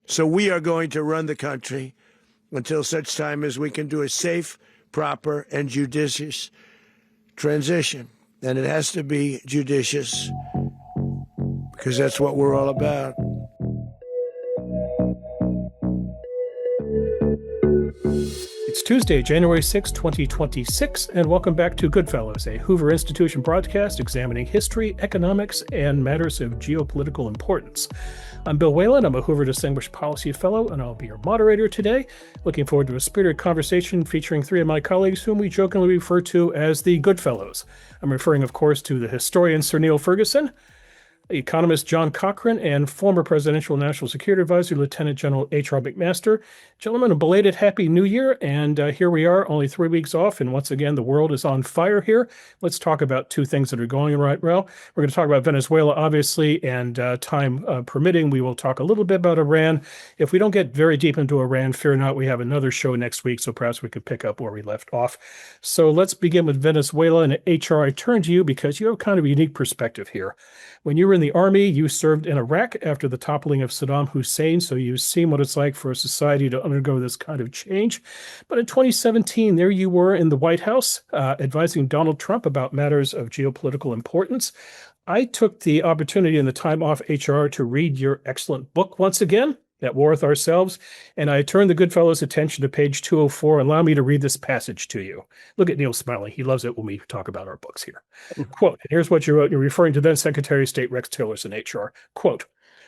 So we are going to run the country until such time as we can do a safe, proper, and judicious transition. And it has to be judicious because that's what we're all about. It's Tuesday, January 6, 2026, and welcome back to GoodFellows, a Hoover Institution broadcast examining history, economics, and matters of geopolitical importance. I'm Bill Whalen. I'm a Hoover Distinguished Policy Fellow, and I'll be your moderator today. Looking forward to a spirited conversation featuring three of my colleagues whom we jokingly refer to as the GoodFellows. I'm referring, of course, to the historian Sir Neil Ferguson, economist John Cochrane, and former Presidential National Security Advisor Lieutenant General H.R. McMaster. Gentlemen, a belated Happy New Year, and here we are, only 3 weeks off, and once again, the world is on fire here. Let's talk about two things that are going right now. We're going to talk about Venezuela, obviously, and time permitting, we will talk a little bit about Iran. If we don't get very deep into Iran, fear not, we have another show next week, so perhaps we could pick up where we left off. So let's begin with Venezuela, and H.R., I turn to you because you have kind of a unique perspective here. When you were in the Army, you served in Iraq after the toppling of Saddam Hussein, so you've seen what it's like for a society to undergo this kind of change. But in 2017, there you were in the White House advising Donald Trump about matters of geopolitical importance. I took the opportunity in the time off HR to read your excellent book once again, At War with Ourselves, and I turned the GoodFellows' attention to page 204. Allow me to read this passage to you. Look at Neil smiling. He loves it when we talk about our books here. Quote, and here's what you wrote. You're referring to then Secretary of State Rex Tillerson, HR. Quote,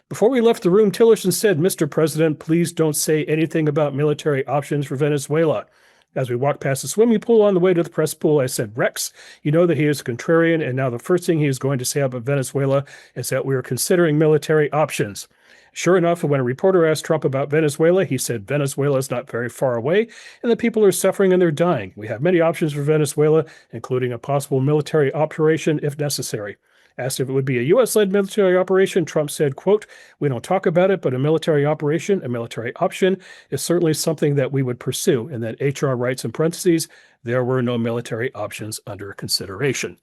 before we left the room, Tillerson said, Mr. President, please don't say anything about military options for Venezuela. As we walked past the swimming pool on the way to the press pool, I said, Rex, you know that he is a contrarian, and now the first thing he is going to say about Venezuela is that we are considering military options. Sure enough, when a reporter asked Trump about Venezuela, he said Venezuela is not very far away and the people are suffering and they're dying. We have many options for Venezuela, including a possible military operation if necessary. Asked if it would be a U.S.-led military operation, Trump said, quote, we don't talk about it, but a military operation, a military option, is certainly something that we would pursue. And then HR writes in parentheses, there were no military options under consideration.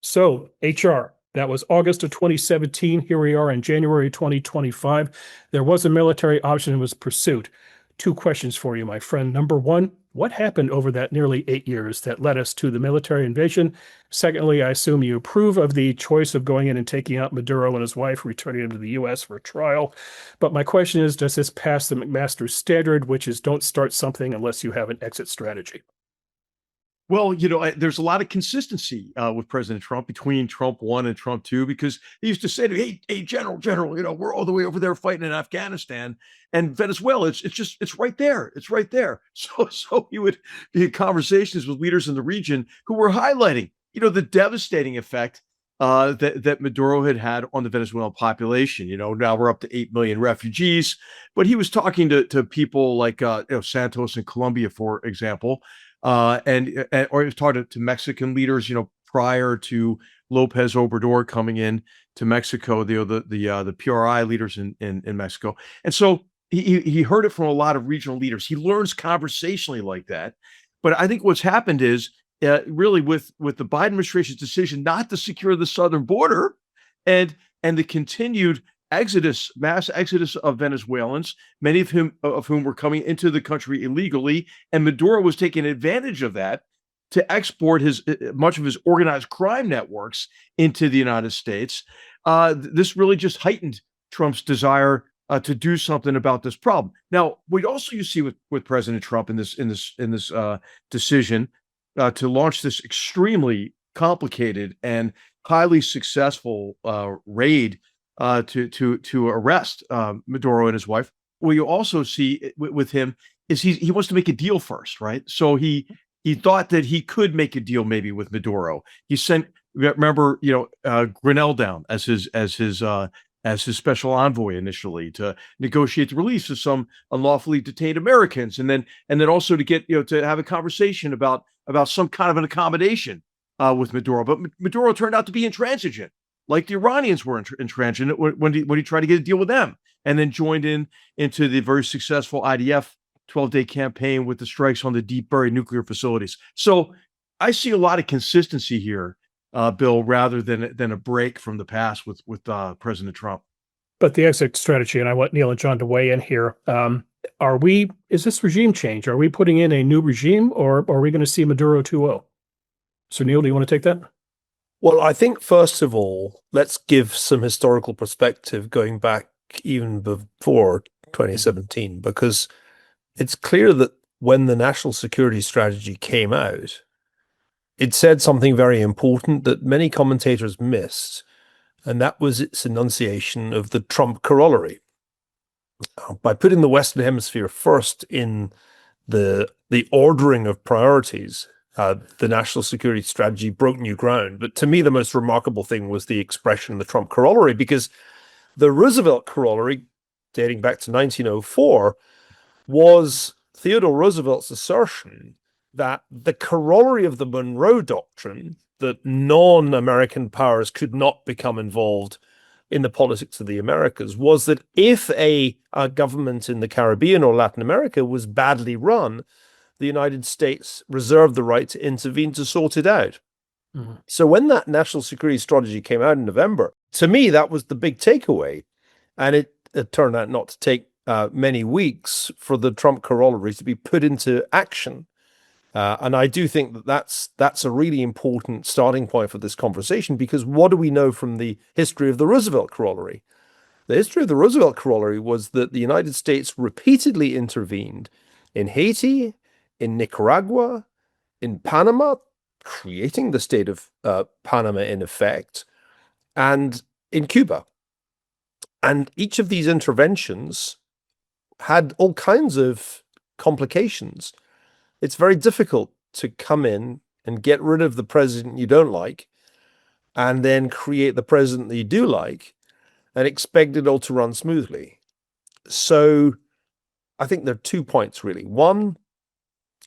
So, HR, that was August of 2017. Here we are in January 2025. There was a military option that was pursued. Two questions for you, my friend. Number one, what happened over that nearly 8 years that led us to the military invasion? Secondly, I assume you approve of the choice of going in and taking out Maduro and his wife, returning him to the U.S. for a trial. But my question is, does this pass the McMaster standard, which is don't start something unless you have an exit strategy? Well, there's a lot of consistency with President Trump between Trump 1 and Trump 2, because he used to say to me, hey, General, we're all the way over there fighting in Afghanistan and Venezuela. It's right there. It's right there. So he would be in conversations with leaders in the region who were highlighting, the devastating effect that Maduro had on the Venezuelan population. Now we're up to 8 million refugees, but he was talking to people like Santos in Colombia, for example. Or he was talking to Mexican leaders, prior to Lopez Obrador coming in to Mexico, the PRI leaders in Mexico. And so he heard it from a lot of regional leaders. He learns conversationally like that. But I think what's happened is really with the Biden administration's decision not to secure the southern border and the continued mass exodus of Venezuelans, many of whom were coming into the country illegally, and Maduro was taking advantage of that to export much of his organized crime networks into the United States. This really just heightened Trump's desire to do something about this problem. Now, what also you see with President Trump in this decision to launch this extremely complicated and highly successful raid to arrest Maduro and his wife. What you also see with him is he wants to make a deal first, right? So he thought that he could make a deal maybe with Maduro. He sent, remember, Grinnell down as his special envoy initially to negotiate the release of some unlawfully detained Americans, and then also to get to have a conversation about some kind of an accommodation with Maduro. But Maduro turned out to be intransigent, like the Iranians were intransigent when he tried to get a deal with them, and then joined into the very successful IDF 12-day campaign with the strikes on the deep buried nuclear facilities. So I see a lot of consistency here, Bill, rather than a break from the past with President Trump. But the exit strategy, and I want Neil and John to weigh in here. Is this regime change? Are we putting in a new regime, or are we going to see Maduro 2.0? So Neil, do you want to take that? Well, I think, first of all, let's give some historical perspective going back even before 2017, because it's clear that when the national security strategy came out, it said something very important that many commentators missed, and that was its enunciation of the Trump corollary. By putting the Western Hemisphere first in the ordering of priorities, the national security strategy broke new ground. But to me, the most remarkable thing was the expression of the Trump corollary, because the Roosevelt corollary, dating back to 1904, was Theodore Roosevelt's assertion that the corollary of the Monroe Doctrine, that non-American powers could not become involved in the politics of the Americas, was that if a government in the Caribbean or Latin America was badly run, the United States reserved the right to intervene to sort it out. Mm-hmm. So when that national security strategy came out in November, to me, that was the big takeaway. And it turned out not to take many weeks for the Trump corollary to be put into action. And I do think that that's a really important starting point for this conversation, because what do we know from the history of the Roosevelt corollary? The history of the Roosevelt corollary was that the United States repeatedly intervened in Haiti, in Nicaragua, in Panama, creating the state of Panama in effect, and in Cuba. And each of these interventions had all kinds of complications. It's very difficult to come in and get rid of the president you don't like and then create the president that you do like and expect it all to run smoothly. So I think there are 2 points, really. One,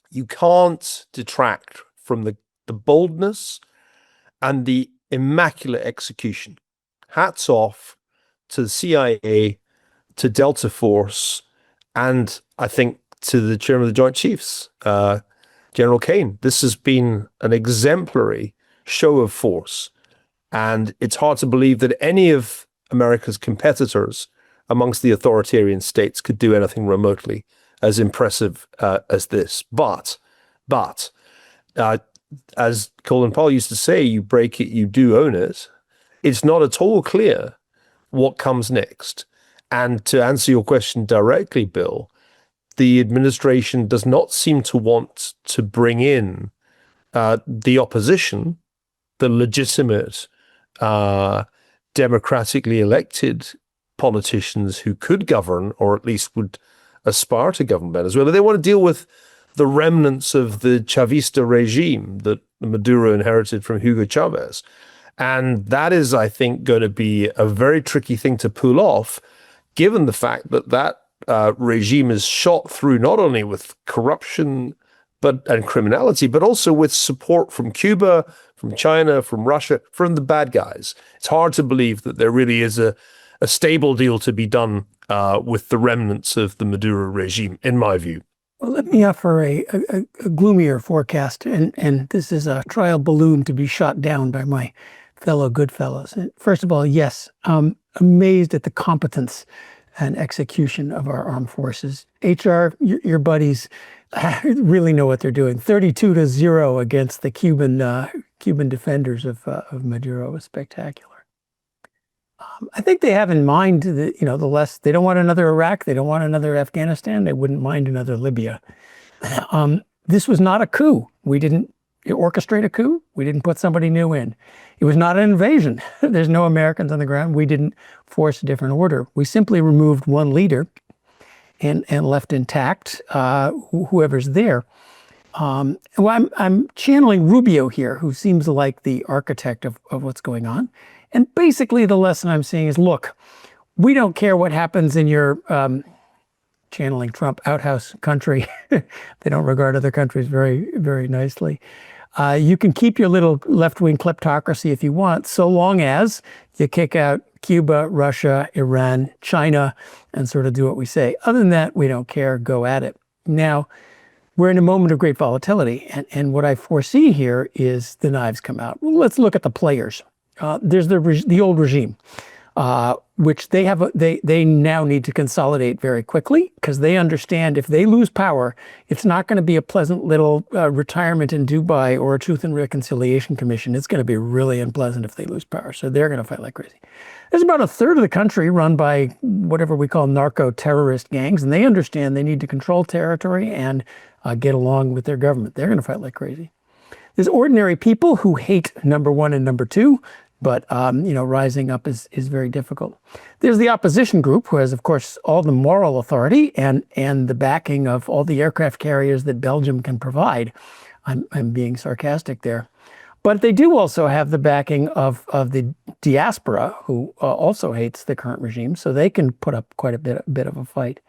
you can't detract from the boldness and the immaculate execution. Hats off to the CIA, to Delta Force, and I think to the chairman of the Joint Chiefs, General Kane. This has been an exemplary show of force, and it's hard to believe that any of America's competitors amongst the authoritarian states could do anything remotely as impressive as this. But as Colin Powell used to say, you break it, you do own it. It's not at all clear what comes next. And to answer your question directly, Bill, the administration does not seem to want to bring in the opposition, the legitimate, democratically elected politicians who could govern, or at least would aspire to govern Venezuela. They want to deal with the remnants of the Chavista regime that Maduro inherited from Hugo Chavez. And that is, I think, going to be a very tricky thing to pull off, given the fact that that regime is shot through not only with corruption and criminality, but also with support from Cuba, from China, from Russia, from the bad guys. It's hard to believe that there really is a stable deal to be done with the remnants of the Maduro regime, in my view. Well, let me offer a gloomier forecast, and this is a trial balloon to be shot down by my fellow GoodFellows. First of all, yes, I'm amazed at the competence and execution of our armed forces. HR, your buddies really know what they're doing. 32-0 against the Cuban defenders of Maduro was spectacular. I think they have in mind that, they don't want another Iraq, they don't want another Afghanistan, they wouldn't mind another Libya. This was not a coup. We didn't orchestrate a coup. We didn't put somebody new in. It was not an invasion. There's no Americans on the ground. We didn't force a different order. We simply removed one leader and left intact whoever's there. Well, I'm channeling Rubio here, who seems like the architect of what's going on. And basically the lesson I'm seeing is, look, we don't care what happens in your channeling Trump outhouse country. They don't regard other countries very, very nicely. You can keep your little left-wing kleptocracy if you want, so long as you kick out Cuba, Russia, Iran, China, and sort of do what we say. Other than that, we don't care. Go at it. Now, we're in a moment of great volatility, and what I foresee here is the knives come out. Well, let's look at the players. There's the old regime. which they now need to consolidate very quickly because they understand if they lose power, it's not going to be a pleasant little retirement in Dubai or a Truth and Reconciliation Commission. It's going to be really unpleasant if they lose power. So they're going to fight like crazy. There's about a third of the country run by whatever we call narco-terrorist gangs, and they understand they need to control territory and get along with their government. They're going to fight like crazy. There's ordinary people who hate number one and number two, but rising up is very difficult. There's the opposition group who has, of course, all the moral authority and the backing of all the aircraft carriers that Belgium can provide. I'm being sarcastic there. But they do also have the backing of the diaspora, who also hates the current regime, so they can put up quite a bit of a fight.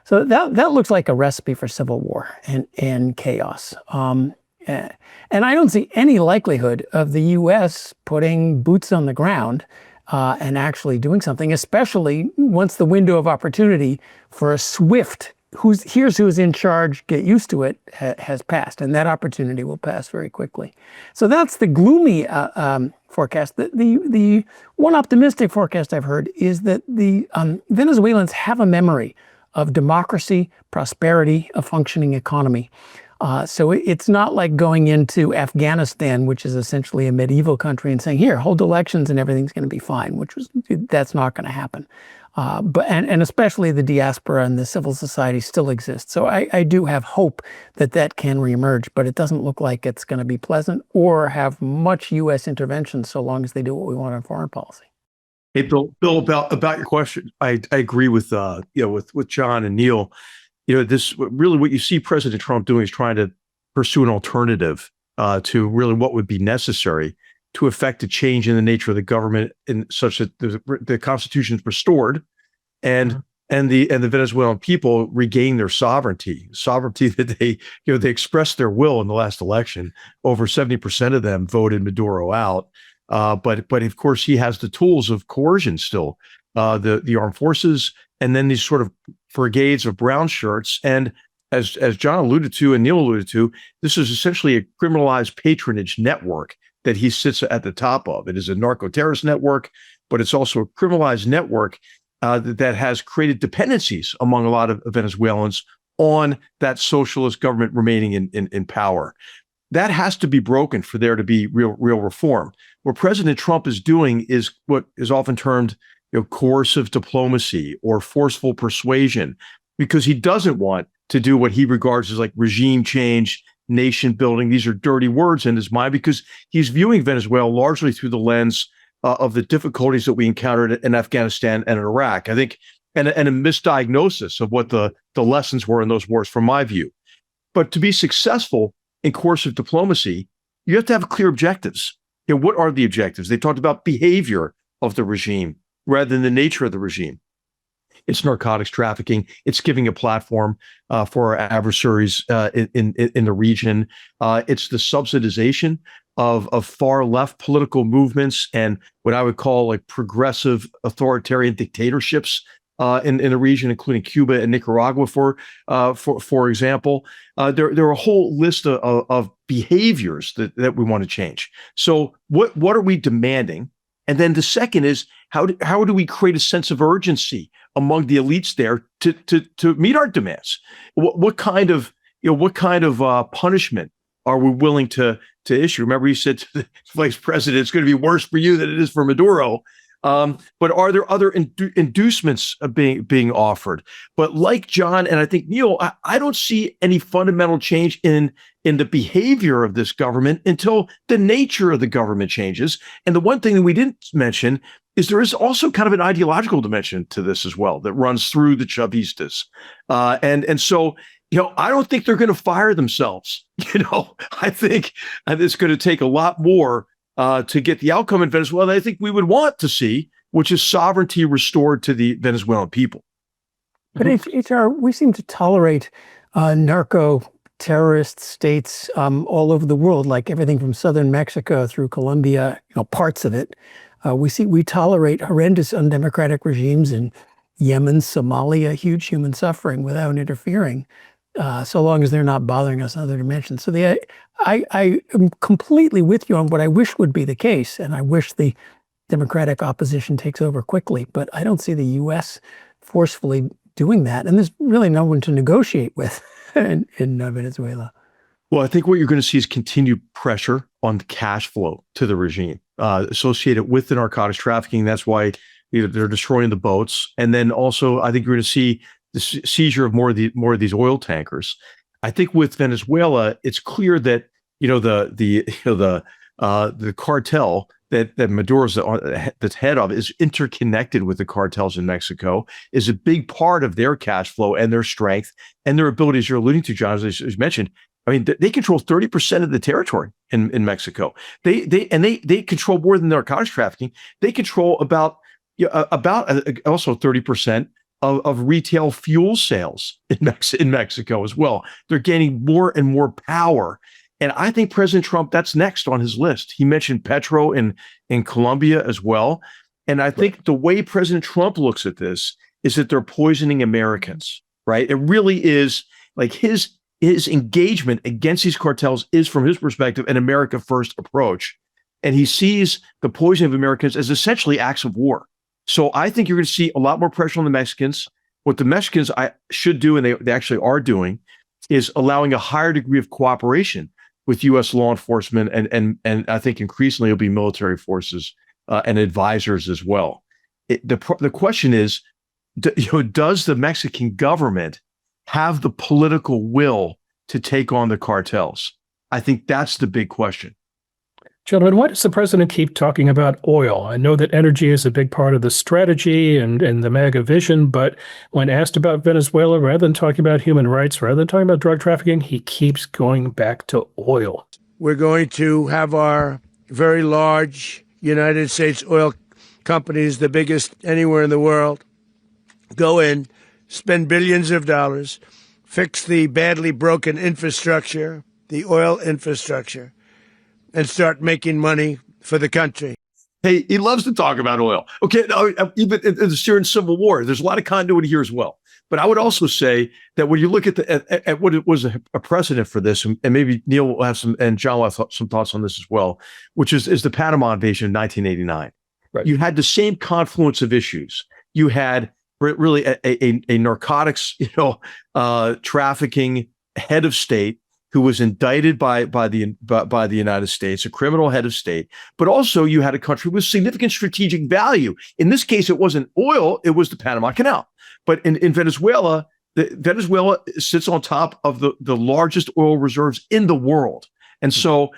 So that looks like a recipe for civil war and chaos. And I don't see any likelihood of the U.S. putting boots on the ground and actually doing something, especially once the window of opportunity for a swift here's who's in charge, get used to it, has passed. And that opportunity will pass very quickly. So that's the gloomy forecast. The one optimistic forecast I've heard is that the Venezuelans have a memory of democracy, prosperity, a functioning economy. So it's not like going into Afghanistan, which is essentially a medieval country, and saying, here, hold elections and everything's going to be fine, that's not going to happen. But especially the diaspora and the civil society still exist. So I do have hope that can reemerge, but it doesn't look like it's going to be pleasant or have much U.S. intervention so long as they do what we want on foreign policy. Hey, Bill, about your question, I agree with with John and Neil. This really what you see President Trump doing is trying to pursue an alternative to really what would be necessary to effect a change in the nature of the government, in such that the Constitution is restored, and the Venezuelan people regain their sovereignty that they expressed their will in the last election. Over 70% of them voted Maduro out, but of course he has the tools of coercion still, the armed forces, and then these sort of brigades of brown shirts. And as John alluded to and Neil alluded to, this is essentially a criminalized patronage network that he sits at the top of. It is a narco-terrorist network, but it's also a criminalized network that has created dependencies among a lot of Venezuelans on that socialist government remaining in power. That has to be broken for there to be real reform. What President Trump is doing is what is often termed coercive diplomacy or forceful persuasion, because he doesn't want to do what he regards as like regime change, nation building. These are dirty words in his mind, because he's viewing Venezuela largely through the lens of the difficulties that we encountered in Afghanistan and in Iraq. I think, and a misdiagnosis of what the lessons were in those wars, from my view. But to be successful in coercive diplomacy, you have to have clear objectives. What are the objectives? They talked about behavior of the regime rather than the nature of the regime. It's narcotics trafficking. It's giving a platform for our adversaries in the region. It's the subsidization of far left political movements and what I would call like progressive authoritarian dictatorships in the region, including Cuba and Nicaragua, for example. There are a whole list of behaviors that we want to change. So what are we demanding? And then the second is, how do we create a sense of urgency among the elites there to meet our demands? What kind of punishment are we willing to issue? Remember, you said to the vice president, it's going to be worse for you than it is for Maduro. But are there other inducements being offered? But like John and I think Neil, I don't see any fundamental change in the behavior of this government until the nature of the government changes. And the one thing that we didn't mention is there is also kind of an ideological dimension to this as well that runs through the Chavistas. And so, I don't think they're going to fire themselves. I think it's going to take a lot more to get the outcome in Venezuela that I think we would want to see, which is sovereignty restored to the Venezuelan people. But HR, we seem to tolerate narco-terrorist states all over the world, like everything from southern Mexico through Colombia, parts of it. We tolerate horrendous undemocratic regimes in Yemen, Somalia, huge human suffering without interfering, so long as they're not bothering us in other dimensions. So I am completely with you on what I wish would be the case, and I wish the democratic opposition takes over quickly. But I don't see the U.S. forcefully doing that. And there's really no one to negotiate with in Venezuela. Well, I think what you're going to see is continued pressure on the cash flow to the regime associated with the narcotics trafficking. That's why they're destroying the boats. And then also, I think you're going to see the seizure of more of these oil tankers. I think with Venezuela, it's clear that the cartel that Maduro's the head of is interconnected with the cartels in Mexico, is a big part of their cash flow and their strength and their ability, as you're alluding to, John, as you mentioned. I mean, they control 30% of the territory in Mexico. They control more than narcotics trafficking. They control about also 30% of retail fuel sales in Mexico as well. They're gaining more and more power. And I think President Trump, that's next on his list. He mentioned Petro in Colombia as well. And I think the way President Trump looks at this is that they're poisoning Americans, right? It really is like his engagement against these cartels is, from his perspective, an America first approach. And he sees the poisoning of Americans as essentially acts of war. So I think you're going to see a lot more pressure on the Mexicans. What the Mexicans should do, and they actually are doing, is allowing a higher degree of cooperation with U.S. law enforcement, and I think increasingly it'll be military forces and advisors as well. The question is, does the Mexican government have the political will to take on the cartels? I think that's the big question. Gentlemen, why does the president keep talking about oil? I know that energy is a big part of the strategy and the MAGA vision, but when asked about Venezuela, rather than talking about human rights, rather than talking about drug trafficking, he keeps going back to oil. We're going to have our very large United States oil companies, the biggest anywhere in the world, go in, spend billions of dollars, fix the badly broken infrastructure, the oil infrastructure, and start making money for the country. Hey, he loves to talk about oil. Okay, even in the Syrian civil war, there's a lot of continuity here as well. But I would also say that when you look at what it was a precedent for this, and maybe Neil will have some, and John will have some thoughts on this as well, which is the Panama invasion in 1989. Right. You had the same confluence of issues. You had really a narcotics, trafficking head of state who was indicted by the United States, a criminal head of state, but also you had a country with significant strategic value. In this case, it wasn't oil; it was the Panama Canal. But in Venezuela, Venezuela sits on top of the largest oil reserves in the world, and so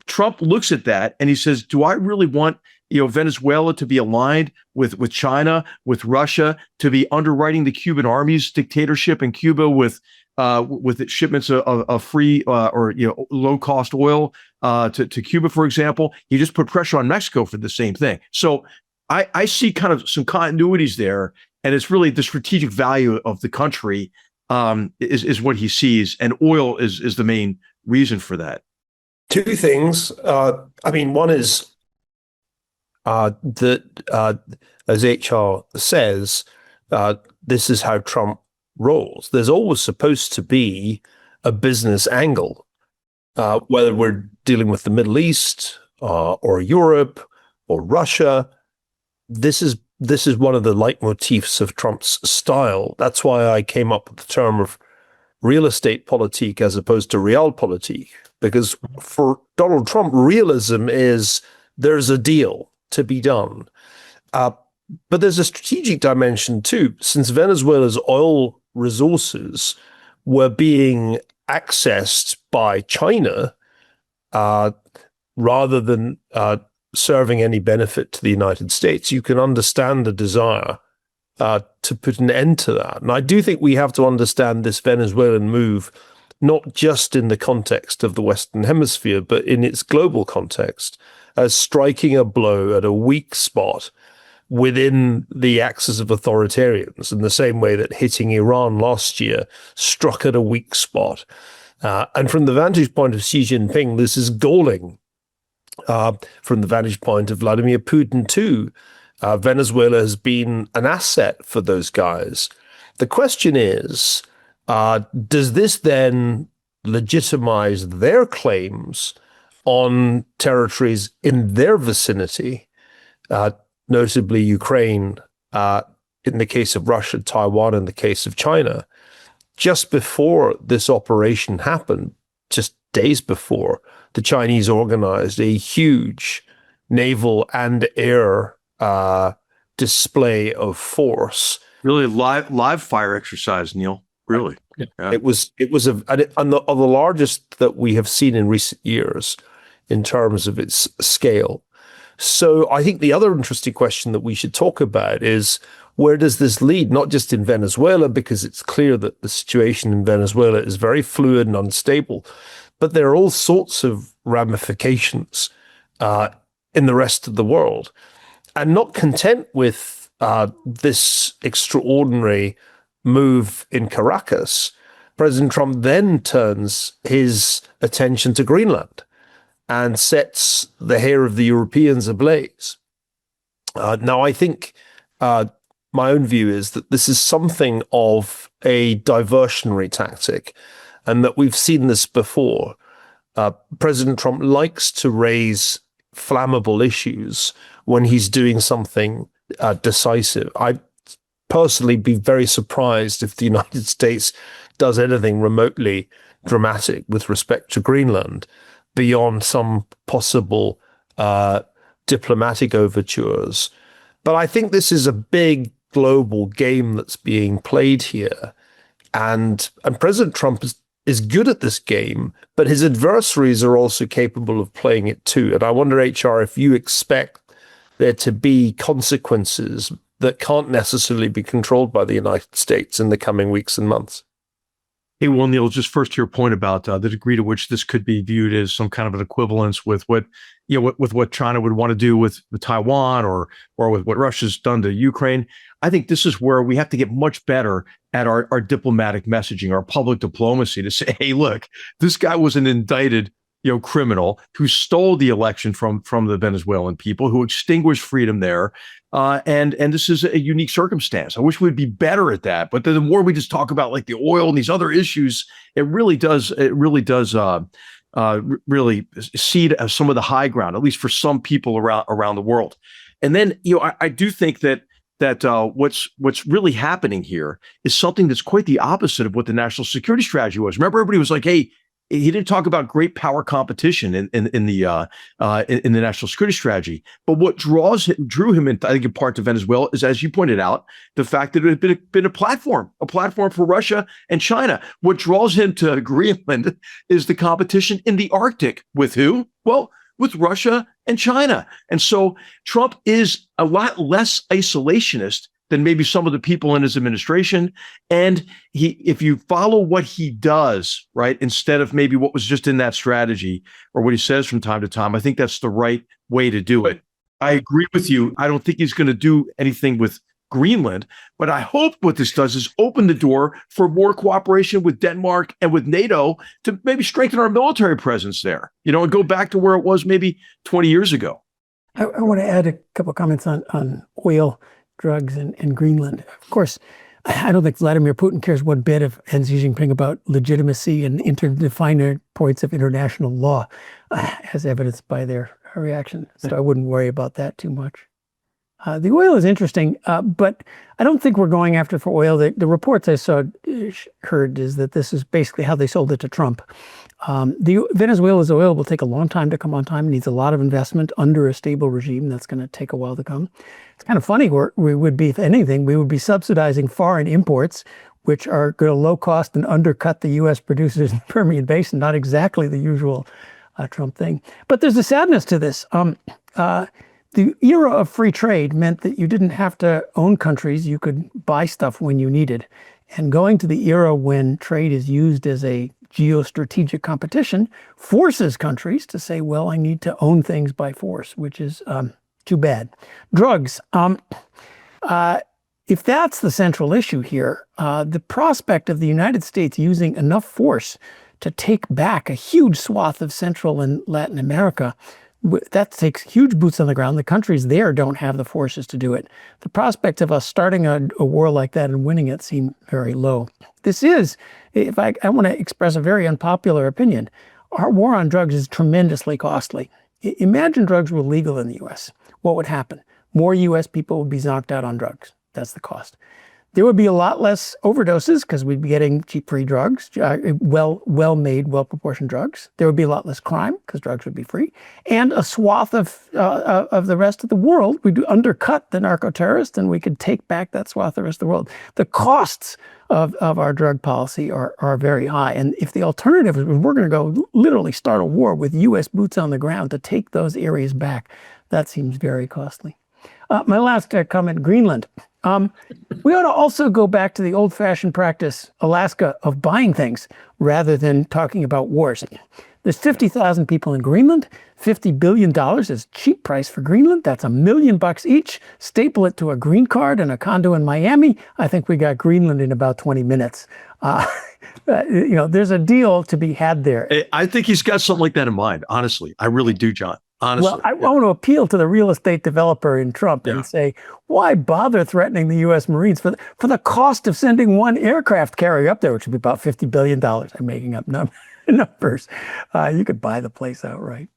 Trump looks at that and he says, "Do I really want Venezuela to be aligned with China, with Russia, to be underwriting the Cuban army's dictatorship in Cuba with its shipments of free or low cost oil to Cuba, for example?" He just put pressure on Mexico for the same thing. So I see kind of some continuities there, and it's really the strategic value of the country is what he sees, and oil is the main reason for that. Two things. One is that, as HR says, this is how Trump roles. There's always supposed to be a business angle, whether we're dealing with the Middle East or Europe or Russia. This is one of the leitmotifs of Trump's style. That's why I came up with the term of real estate politik as opposed to realpolitik, because for Donald Trump, realism is there's a deal to be done. But there's a strategic dimension too. Since Venezuela's oil resources were being accessed by China rather than serving any benefit to the United States, you can understand the desire to put an end to that. And I do think we have to understand this Venezuelan move not just in the context of the Western Hemisphere, but in its global context, as striking a blow at a weak spot within the axis of authoritarians, in the same way that hitting Iran last year struck at a weak spot. And from the vantage point of Xi Jinping, this is galling. From the vantage point of Vladimir Putin too, Venezuela has been an asset for those guys. The question is, does this then legitimize their claims on territories in their vicinity? notably Ukraine, in the case of Russia, Taiwan, in the case of China. Just before this operation happened, just days before, the Chinese organized a huge naval and air display of force. Really live fire exercise, Neil. Really. Yeah. It was the largest that we have seen in recent years in terms of its scale. So I think the other interesting question that we should talk about is, where does this lead? Not just in Venezuela, because it's clear that the situation in Venezuela is very fluid and unstable, but there are all sorts of ramifications in the rest of the world. And not content with this extraordinary move in Caracas, President Trump then turns his attention to Greenland and sets the hair of the Europeans ablaze. Now, I think my own view is that this is something of a diversionary tactic, and that we've seen this before. President Trump likes to raise flammable issues when he's doing something decisive. I'd personally be very surprised if the United States does anything remotely dramatic with respect to Greenland beyond some possible diplomatic overtures. But I think this is a big global game that's being played here. And President Trump is good at this game, but his adversaries are also capable of playing it too. And I wonder, HR, if you expect there to be consequences that can't necessarily be controlled by the United States in the coming weeks and months. Hey, well, Neil, just first to your point about the degree to which this could be viewed as some kind of an equivalence with what China would want to do with Taiwan or with what Russia's done to Ukraine. I think this is where we have to get much better at our diplomatic messaging, our public diplomacy, to say, hey, look, this guy was an indicted criminal who stole the election from the Venezuelan people, who extinguished freedom there. And this is a unique circumstance. I wish we'd be better at that. But the more we just talk about like the oil and these other issues, it really does really cede some of the high ground, at least for some people around the world. And then, I do think that what's really happening here is something that's quite the opposite of what the national security strategy was. Remember, everybody was like, hey, he didn't talk about great power competition in the national security strategy. But what drew him, I think, in part to Venezuela is, as you pointed out, the fact that it had been a platform for Russia and China. What draws him to Greenland is the competition in the Arctic with who? Well, with Russia and China. And so Trump is a lot less isolationist than maybe some of the people in his administration. And if you follow what he does, right, instead of maybe what was just in that strategy or what he says from time to time, I think that's the right way to do it. I agree with you. I don't think he's going to do anything with Greenland, but I hope what this does is open the door for more cooperation with Denmark and with NATO to maybe strengthen our military presence there, and go back to where it was maybe 20 years ago. I want to add a couple of comments on oil, drugs, and Greenland. Of course, I don't think Vladimir Putin cares one bit of Xi Jinping about legitimacy and interdefiner points of international law, as evidenced by their reaction. So I wouldn't worry about that too much. The oil is interesting, but I don't think we're going after for oil. The reports I heard is that this is basically how they sold it to Trump. Venezuela's oil will take a long time to come on time. It needs a lot of investment under a stable regime. That's going to take a while to come. It's kind of funny. We would be, if anything, we would be subsidizing foreign imports, which are going to low cost and undercut the U.S. producers in the Permian Basin. Not exactly the usual Trump thing. But there's a sadness to this. The era of free trade meant that you didn't have to own countries. You could buy stuff when you needed. And going to the era when trade is used as a geostrategic competition forces countries to say, well, I need to own things by force, which is too bad. Drugs. If that's the central issue here, the prospect of the United States using enough force to take back a huge swath of Central and Latin America, that takes huge boots on the ground. The countries there don't have the forces to do it. The prospect of us starting a war like that and winning it seem very low. This is, if I want to express a very unpopular opinion, our war on drugs is tremendously costly. Imagine drugs were legal in the U.S. What would happen? more U.S. people would be zonked out on drugs. That's the cost. There would be a lot less overdoses because we'd be getting cheap, free drugs, well-made, well-proportioned drugs. There would be a lot less crime because drugs would be free. And a swath of the rest of the world would undercut the narco-terrorists, and we could take back that swath of the rest of the world. The costs of our drug policy are very high. And if the alternative is we're going to go literally start a war with U.S. boots on the ground to take those areas back, that seems very costly. My last comment, Greenland. We ought to also go back to the old-fashioned practice, Alaska, of buying things rather than talking about wars. There's 50,000 people in Greenland. $50 billion is cheap price for Greenland. That's $1 million each. Staple it to a green card and a condo in Miami. I think we got Greenland in about 20 minutes. There's a deal to be had there. I think he's got something like that in mind. Honestly, I really do, John. Honestly, well, I want to appeal to the real estate developer in Trump and say, why bother threatening the U.S. Marines for the cost of sending one aircraft carrier up there, which would be about $50 billion. I'm making up numbers. You could buy the place outright.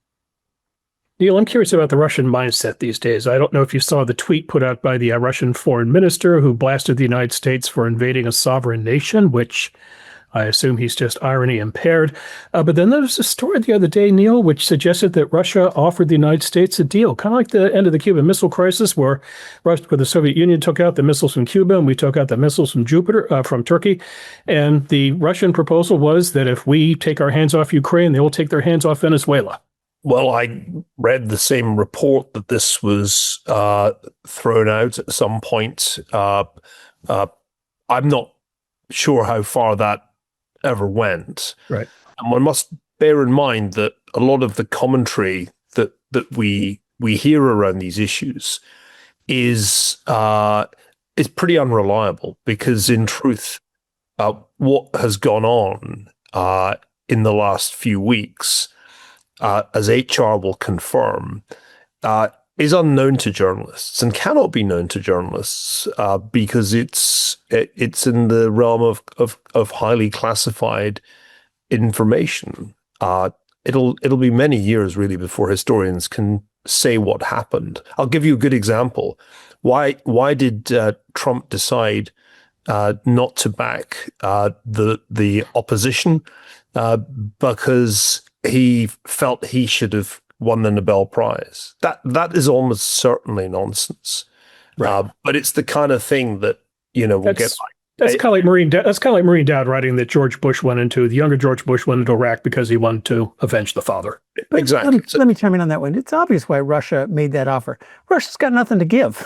Neil, I'm curious about the Russian mindset these days. I don't know if you saw the tweet put out by the Russian foreign minister who blasted the United States for invading a sovereign nation, which I assume he's just irony impaired. But then there was a story the other day, Neil, which suggested that Russia offered the United States a deal, kind of like the end of the Cuban Missile Crisis, where the Soviet Union took out the missiles from Cuba and we took out the missiles from from Turkey. And the Russian proposal was that if we take our hands off Ukraine, they will take their hands off Venezuela. Well, I read the same report that this was thrown out at some point. I'm not sure how far that ever went. Right. And one must bear in mind that a lot of the commentary that we hear around these issues is pretty unreliable, because in truth, what has gone on in the last few weeks, as HR will confirm, is unknown to journalists and cannot be known to journalists because it's in the realm of highly classified information. It'll be many years really before historians can say what happened. I'll give you a good example. Why did Trump decide not to back the opposition? Because he felt he should have won the Nobel Prize. That is almost certainly nonsense. Right. But it's the kind of thing that we'll get. That's kind of like Marine Dad writing that the younger George Bush went into Iraq because he wanted to avenge the father. Exactly. Let me chime in on that one. It's obvious why Russia made that offer. Russia's got nothing to give.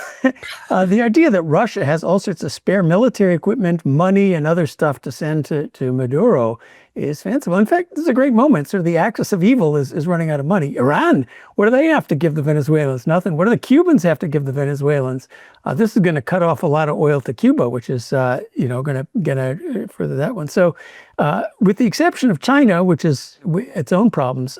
The idea that Russia has all sorts of spare military equipment, money, and other stuff to send to Maduro is fanciful. In fact, this is a great moment. Sort of the axis of evil is running out of money. Iran, what do they have to give the Venezuelans? Nothing. What do the Cubans have to give the Venezuelans? This is going to cut off a lot of oil to Cuba, which is going to further that one. So, with the exception of China, which is its own problems,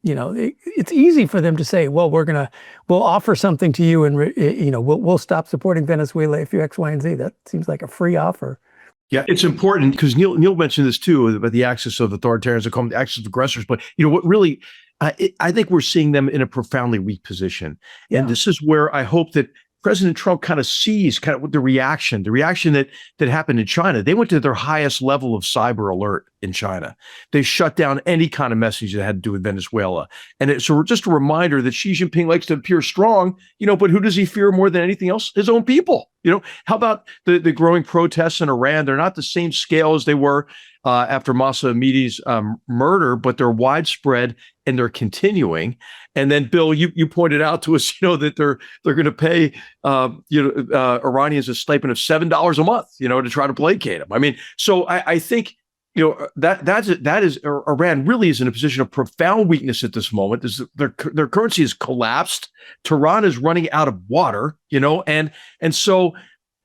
it's easy for them to say, well, we'll offer something to you, and we'll stop supporting Venezuela if you X, Y, and Z. That seems like a free offer. Yeah, it's important because Neil mentioned this too about the axis of authoritarians, the axis of aggressors. But what really, I think we're seeing them in a profoundly weak position, and this is where I hope that President Trump kind of sees what the reaction that happened in China. They went to their highest level of cyber alert in China. They shut down any kind of message that had to do with Venezuela. And it's just a reminder that Xi Jinping likes to appear strong, but who does he fear more than anything else? His own people. How about the growing protests in Iran? They're not the same scale as they were after Mahsa Amini's murder, but they're widespread and they're continuing. And then, Bill, you pointed out to us, that they're going to pay Iranians a stipend of $7 a month, to try to placate them. I mean, so I think that is Iran really is in a position of profound weakness at this moment. Their currency has collapsed. Tehran is running out of water, and so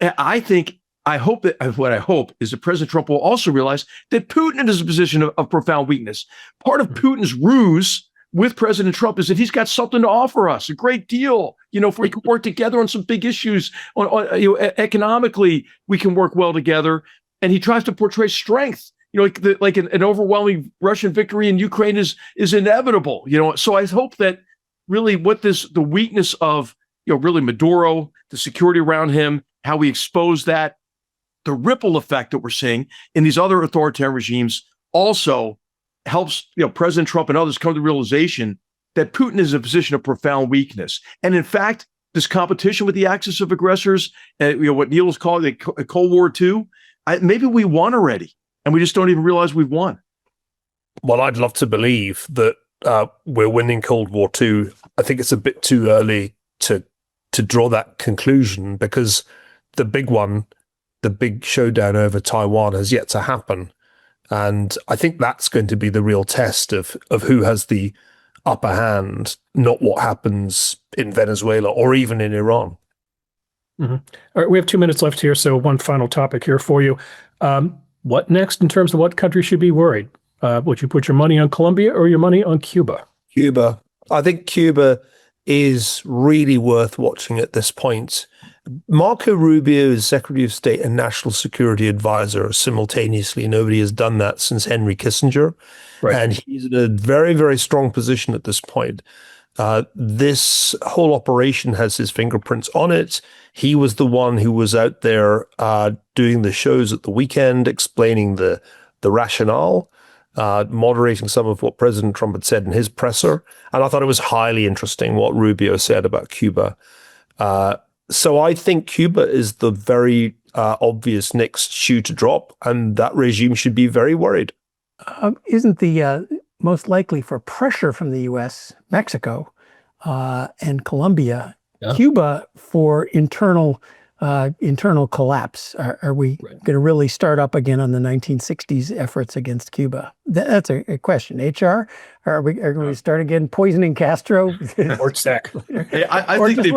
I hope is that President Trump will also realize that Putin is in a position of profound weakness. Part of Putin's ruse with President Trump is that he's got something to offer us, a great deal. If we can work together on some big issues, economically, we can work well together. And he tries to portray strength. Like an overwhelming Russian victory in Ukraine is inevitable. So I hope that really the weakness of really Maduro, the security around him, how we expose that, the ripple effect that we're seeing in these other authoritarian regimes also helps, President Trump and others come to the realization that Putin is in a position of profound weakness. And in fact, this competition with the axis of aggressors, what Neil is calling a Cold War II, maybe we won already, and we just don't even realize we've won. Well, I'd love to believe that we're winning Cold War II. I think it's a bit too early to draw that conclusion, because the big showdown over Taiwan has yet to happen. And I think that's going to be the real test of who has the upper hand, not what happens in Venezuela or even in Iran. Mm-hmm. All right, we have 2 minutes left here, so one final topic here for you. What next in terms of what country should be worried? Would you put your money on Colombia or your money on Cuba? Cuba. I think Cuba is really worth watching at this point. Marco Rubio is Secretary of State and National Security Advisor simultaneously. Nobody has done that since Henry Kissinger. Right. And he's in a very, very strong position at this point. This whole operation has his fingerprints on it. He was the one who was out there doing the shows at the weekend, explaining the rationale, moderating some of what President Trump had said in his presser. And I thought it was highly interesting what Rubio said about Cuba. So I think Cuba is the very obvious next shoe to drop, and that regime should be very worried. Isn't the most likely for pressure from the U.S., Mexico, and Colombia, Cuba for internal collapse? Are we going to really start up again on the 1960s efforts against Cuba? That's a question. HR, are we going to start again poisoning Castro? Or stack. I think they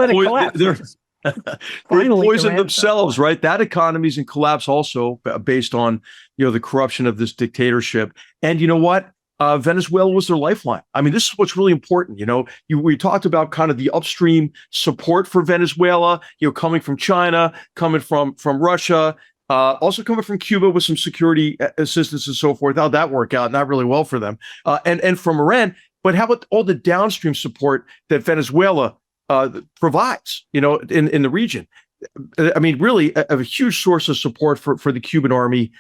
poison themselves, right? That economy's in collapse also based on, the corruption of this dictatorship. And you know what? Venezuela was their lifeline. I mean, this is what's really important. We talked about kind of the upstream support for Venezuela, coming from China, coming from Russia, also coming from Cuba with some security assistance and so forth. How'd that work out? Not really well for them. And from Iran. But how about all the downstream support that Venezuela provides, in the region? I mean, really a huge source of support for the Cuban army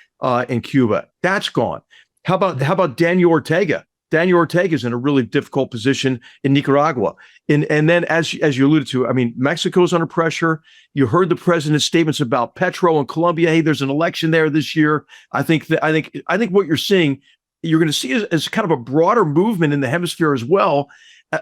in Cuba. That's gone. How about Daniel Ortega? Daniel Ortega is in a really difficult position in Nicaragua. And then as you alluded to, I mean, Mexico's under pressure. You heard the president's statements about Petro and Colombia. Hey, there's an election there this year. I think what you're seeing, you're going to see as kind of a broader movement in the hemisphere as well,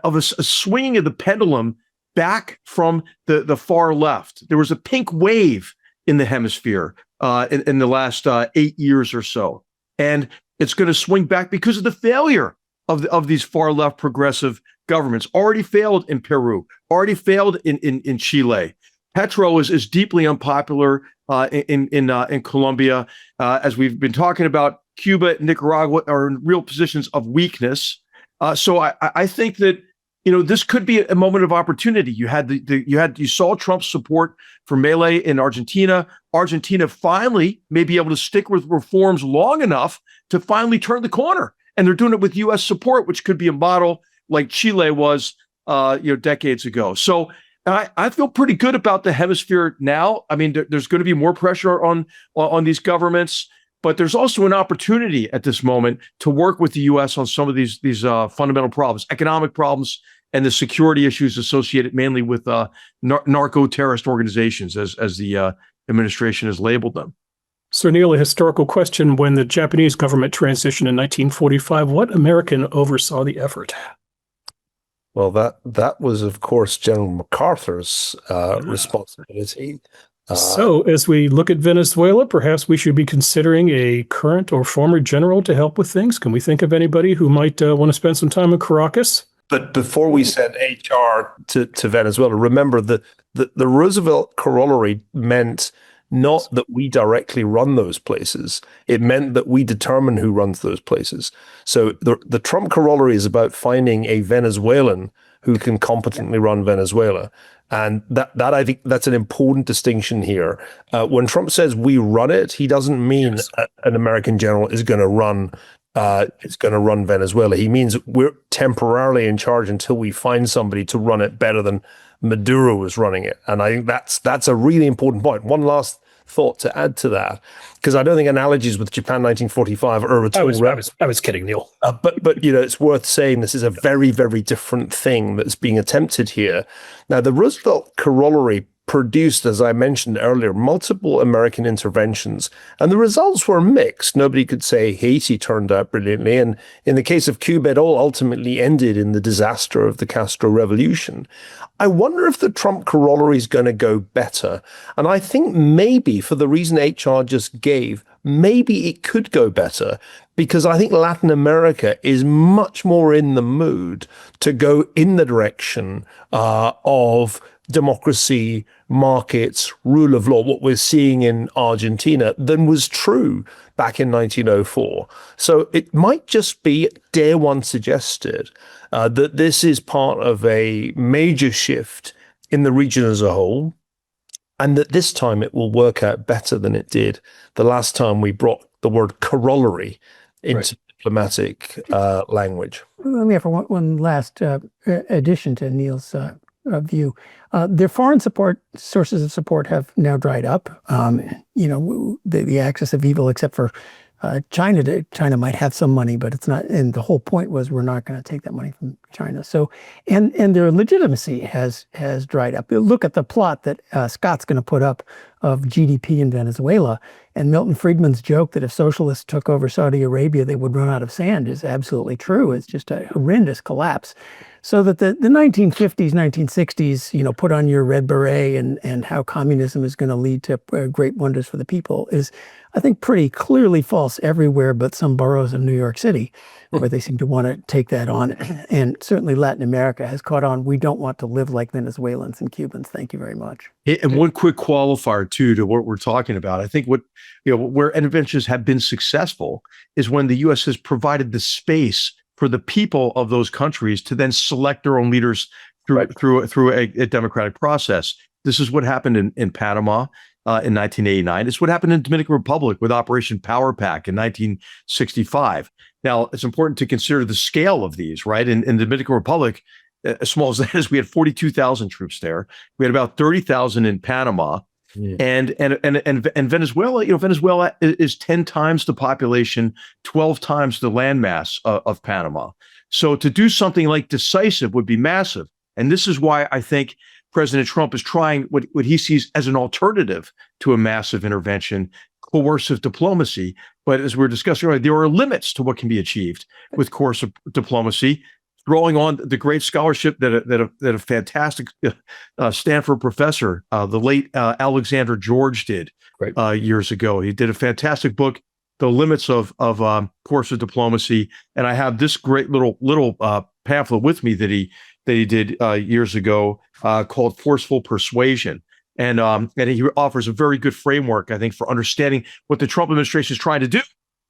of a swinging of the pendulum back from the far left. There was a pink wave in the hemisphere in the last 8 years or so. And it's going to swing back because of the failure of these far left progressive governments. Already failed in Peru, already failed in Chile. Petro is deeply unpopular in Colombia. As we've been talking about, Cuba, Nicaragua are in real positions of weakness. So I think that this could be a moment of opportunity. You saw Trump's support for Milei in Argentina. Argentina finally may be able to stick with reforms long enough to finally turn the corner, and they're doing it with U.S. support, which could be a model like Chile was, decades ago. So I feel pretty good about the hemisphere now. I mean, there's going to be more pressure on these governments, but there's also an opportunity at this moment to work with the U.S. on some of these fundamental problems, economic problems, and the security issues associated mainly with narco-terrorist organizations, as the administration has labeled them. Sir Neil, a historical question. When the Japanese government transitioned in 1945, what American oversaw the effort? Well, that was, of course, General MacArthur's responsibility. So as we look at Venezuela, perhaps we should be considering a current or former general to help with things. Can we think of anybody who might want to spend some time in Caracas? But before we send HR to Venezuela, remember the Roosevelt Corollary meant not that we directly run those places. It meant that we determine who runs those places. So the Trump Corollary is about finding a Venezuelan who can competently run Venezuela. And that I think that's an important distinction here. When Trump says we run it, he doesn't mean an American general is going to run Venezuela. He means we're temporarily in charge until we find somebody to run it better than Maduro was running it. And I think that's a really important point. One last thought to add to that, because I don't think analogies with Japan 1945 are at all I was kidding, Neil. but it's worth saying this is a very, very different thing that's being attempted here. Now, the Roosevelt Corollary produced, as I mentioned earlier, multiple American interventions, and the results were mixed. Nobody could say Haiti turned out brilliantly, and in the case of Cuba, it all ultimately ended in the disaster of the Castro Revolution. I wonder if the Trump Corollary is going to go better, and I think maybe for the reason HR just gave, maybe it could go better, because I think Latin America is much more in the mood to go in the direction of democracy, markets, rule of law, what we're seeing in Argentina, than was true back in 1904. So it might just be, dare one suggested, that this is part of a major shift in the region as a whole, and that this time it will work out better than it did the last time we brought the word corollary into diplomatic language. Let me offer one last addition to Neil's view. Their foreign sources of support have now dried up. The axis of evil, except for China. China might have some money, but it's not. And the whole point was we're not going to take that money from China. So, and their legitimacy has dried up. Look at the plot that Scott's going to put up of GDP in Venezuela. And Milton Friedman's joke that if socialists took over Saudi Arabia, they would run out of sand is absolutely true. It's just a horrendous collapse. So that the 1950s, 1960s, put on your red beret and how communism is going to lead to great wonders for the people is, I think, pretty clearly false everywhere but some boroughs of New York City, where they seem to want to take that on. And certainly Latin America has caught on. We don't want to live like Venezuelans and Cubans. Thank you very much. And one quick qualifier, too, to what we're talking about. I think where interventions have been successful is when the U.S. has provided the space for the people of those countries to then select their own leaders through a democratic process. This is what happened in Panama in 1989. It's what happened in Dominican Republic with Operation Power Pack in 1965. Now, it's important to consider the scale of these, right? In the Dominican Republic, as small as that is, we had 42,000 troops there. We had about 30,000 in Panama. Yeah. And Venezuela, Venezuela is 10 times the population, 12 times the landmass of Panama. So to do something like decisive would be massive. And this is why I think President Trump is trying what he sees as an alternative to a massive intervention, coercive diplomacy. But as we were discussing earlier, there are limits to what can be achieved with coercive diplomacy. Drawing on the great scholarship that a fantastic Stanford professor, the late Alexander George, did years ago. He did a fantastic book, The Limits of Coercive Diplomacy, and I have this great little pamphlet with me that he did years ago called Forceful Persuasion. And he offers a very good framework, I think, for understanding what the Trump administration is trying to do.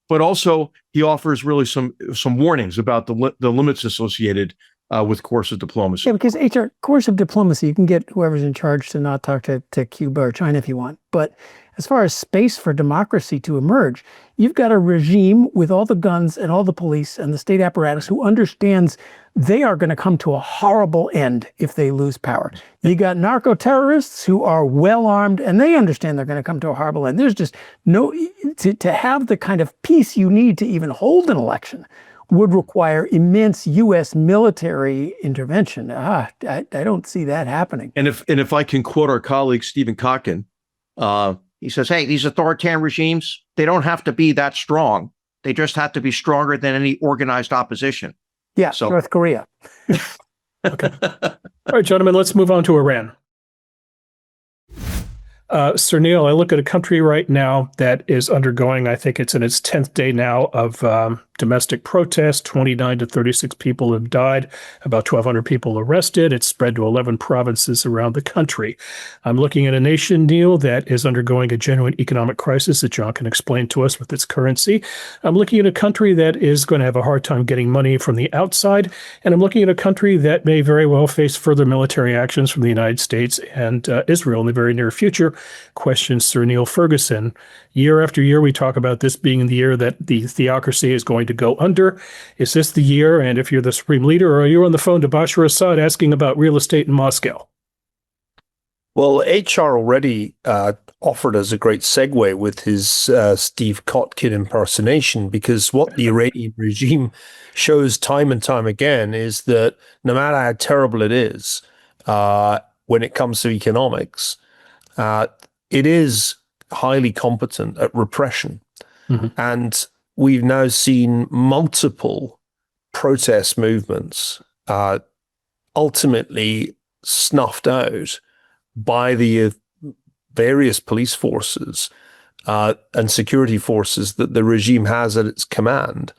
But also, he offers really some warnings about the limits associated with coercive diplomacy. Yeah, because coercive diplomacy, you can get whoever's in charge to not talk to Cuba or China if you want. But as far as space for democracy to emerge, you've got a regime with all the guns and all the police and the state apparatus who understands they are going to come to a horrible end if they lose power. You got narco-terrorists who are well-armed, and they understand they're going to come to a horrible end. There's just to have the kind of peace you need to even hold an election would require immense U.S. military intervention. I don't see that happening. And if I can quote our colleague Stephen Kotkin, he says, "Hey, these authoritarian regimes, they don't have to be that strong. They just have to be stronger than any organized opposition." Yeah, so, North Korea. Okay. All right, gentlemen, let's move on to Iran. Sir Neil, I look at a country right now that is undergoing, I think it's in its 10th day now of domestic protest. 29 to 36 people have died, about 1,200 people arrested. It's spread to 11 provinces around the country. I'm looking at a nation, Neil, that is undergoing a genuine economic crisis that John can explain to us with its currency. I'm looking at a country that is going to have a hard time getting money from the outside. And I'm looking at a country that may very well face further military actions from the United States and Israel in the very near future. Question Sir Neil Ferguson. Year after year, we talk about this being the year that the theocracy is going to go under. Is this the year? And if you're the supreme leader, or are you on the phone to Bashar Assad asking about real estate in Moscow? Well, HR already offered us a great segue with his Steve Kotkin impersonation, because what the Iranian regime shows time and time again is that no matter how terrible it is when it comes to economics, it is highly competent at repression. And we've now seen multiple protest movements ultimately snuffed out by the various police forces and security forces that the regime has at its command.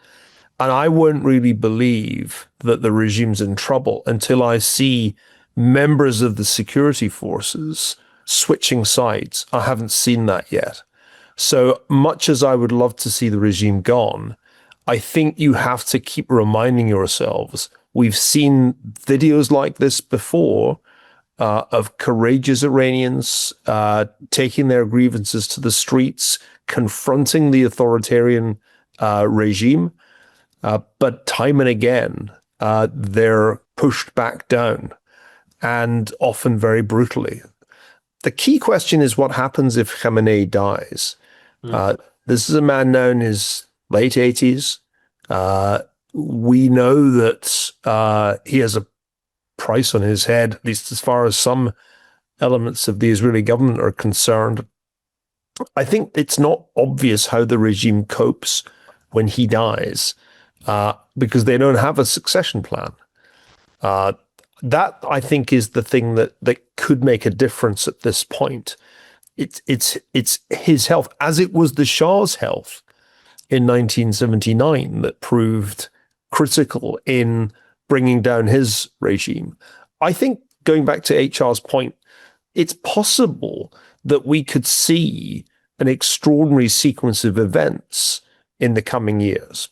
And I won't really believe that the regime's in trouble until I see members of the security forces switching sides. I haven't seen that yet. So much as I would love to see the regime gone, I think you have to keep reminding yourselves, we've seen videos like this before, of courageous Iranians taking their grievances to the streets, confronting the authoritarian regime. But time and again, they're pushed back down, and often very brutally. The key question is what happens if Khamenei dies? This is a man now in his late 80s. We know that he has a price on his head, at least as far as some elements of the Israeli government are concerned. I think it's not obvious how the regime copes when he dies, because they don't have a succession plan. That, I think, is the thing that could make a difference at this point. It's his health, as it was the Shah's health in 1979 that proved critical in bringing down his regime. I think, going back to HR's point, it's possible that we could see an extraordinary sequence of events in the coming years.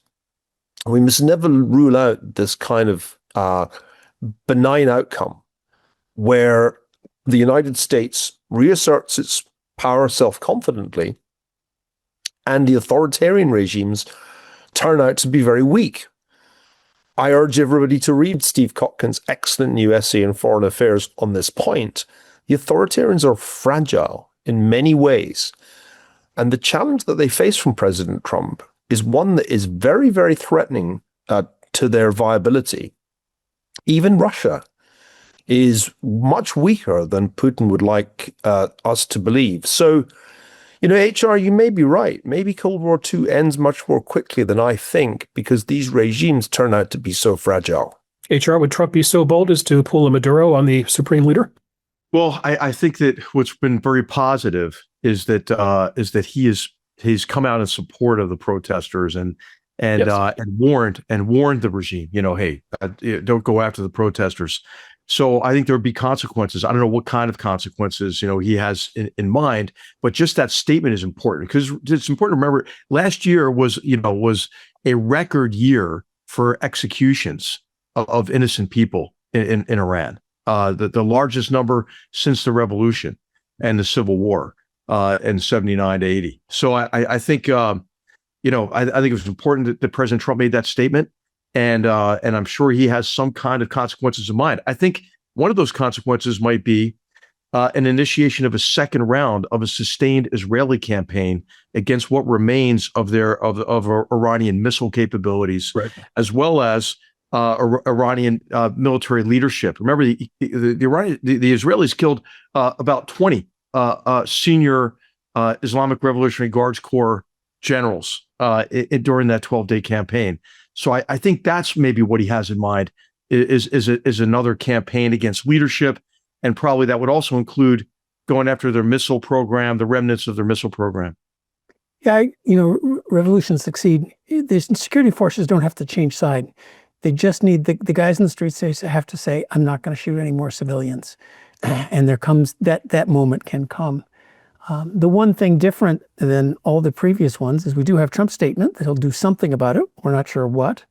We must never rule out this kind of benign outcome where the United States reasserts its power self-confidently and the authoritarian regimes turn out to be very weak. I urge everybody to read Steve Kotkin's excellent new essay in Foreign Affairs on this point. The authoritarians are fragile in many ways, and the challenge that they face from President Trump is one that is very, very threatening to their viability. Even Russia is much weaker than Putin would like us to believe. So, HR, you may be right. Maybe Cold War II ends much more quickly than I think, because these regimes turn out to be so fragile. HR, would Trump be so bold as to pull a Maduro on the supreme leader? Well, I think that what's been very positive is that he's come out in support of the protesters and warned the regime, hey, don't go after the protesters. So I think there would be consequences. I don't know what kind of consequences, he has in mind, but just that statement is important, because it's important to remember last year was a record year for executions of innocent people in Iran, the largest number since the revolution and the Civil War in 79 to 80. So I think, I think it was important that President Trump made that statement. And I'm sure he has some kind of consequences in mind. I think one of those consequences might be an initiation of a second round of a sustained Israeli campaign against what remains of Iranian missile capabilities, right, as well as Iranian military leadership. Remember, the Israelis killed about 20 senior Islamic Revolutionary Guards Corps generals during that 12-day campaign. So I think that's maybe what he has in mind is another campaign against leadership, and probably that would also include going after their missile program, the remnants of their missile program. Yeah, revolutions succeed. The security forces don't have to change side. They just need the guys in the streets. They have to say, "I'm not going to shoot any more civilians," and there comes that moment can come. The one thing different than all the previous ones is we do have Trump's statement that he'll do something about it. We're not sure what,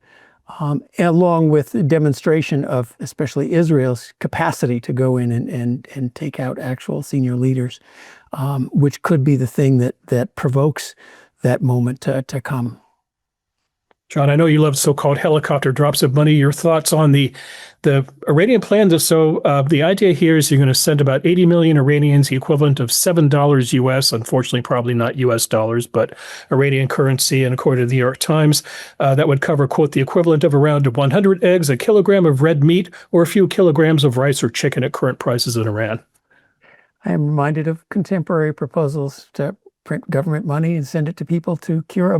along with a demonstration of especially Israel's capacity to go in and take out actual senior leaders, which could be the thing that provokes that moment to come. John, I know you love so-called helicopter drops of money. Your thoughts on the Iranian plan? So the idea here is you're going to send about 80 million Iranians, the equivalent of $7 US, unfortunately probably not US dollars, but Iranian currency. And according to the New York Times, that would cover, quote, the equivalent of around 100 eggs, a kilogram of red meat, or a few kilograms of rice or chicken at current prices in Iran. I am reminded of contemporary proposals to print government money and send it to people to cure